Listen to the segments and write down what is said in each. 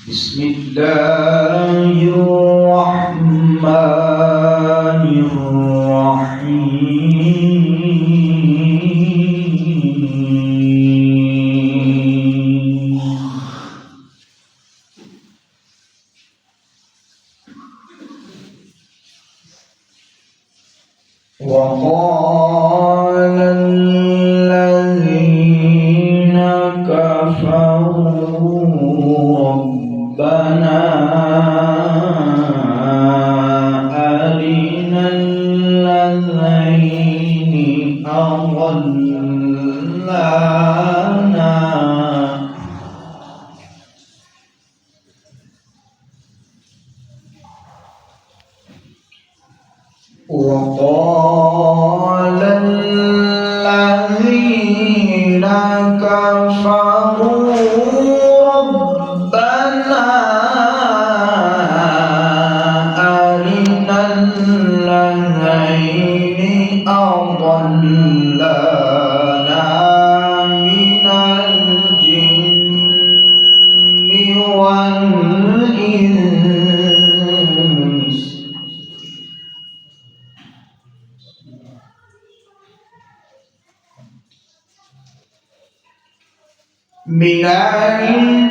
بسم الله الرحمن الرحيم وقال الذين كفروا ربنا أرنا الذين أضلانا وقال الذين كفروا ربنا أرنا الذين أضلانا من الجن والإنس من الجن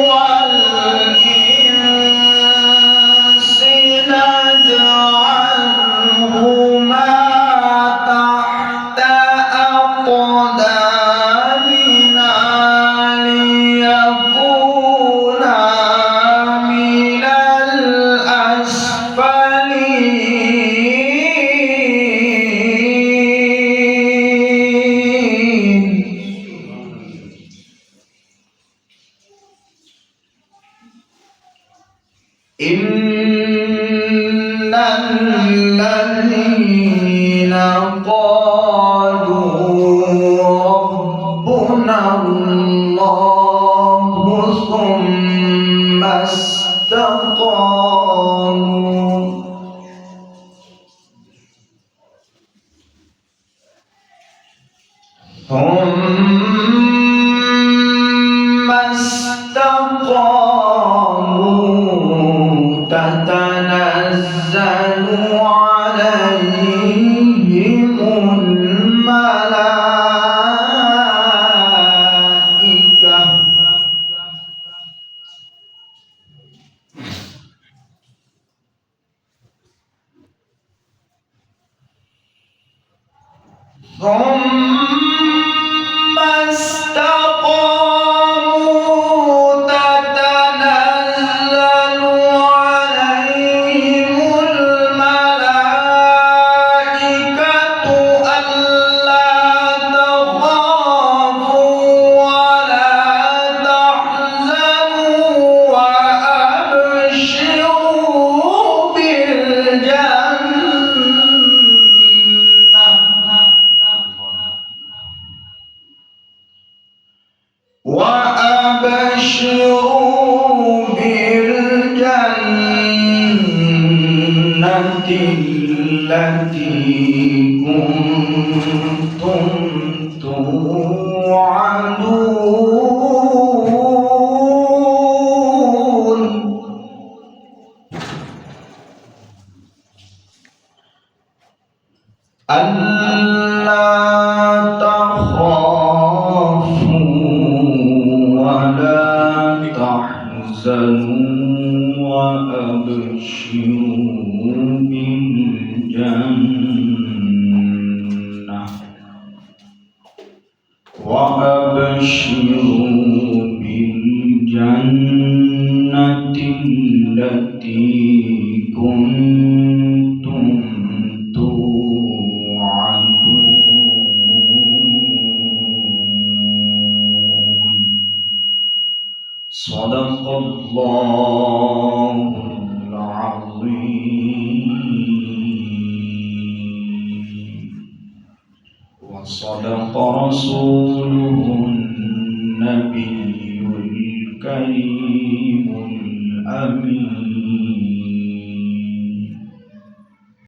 والإنس نجعلهما تحت أقدامنا ليكونا من الأسفلين. إن الذين قالوا ربنا الله ثم استقاموا تتنزل عليهم الملائكة ثم استقاموا تتنزل عليهم الملائكة ألا تخافوا ولا تحزنوا وأبشروا بالجنة التي كنتم توعدون. ألا تخافوا ولا تحزنوا وأبشروا بالجنة التي كنتم توعدون. صدق الله العظيم وصدق رسوله النبي الكريم الأمين.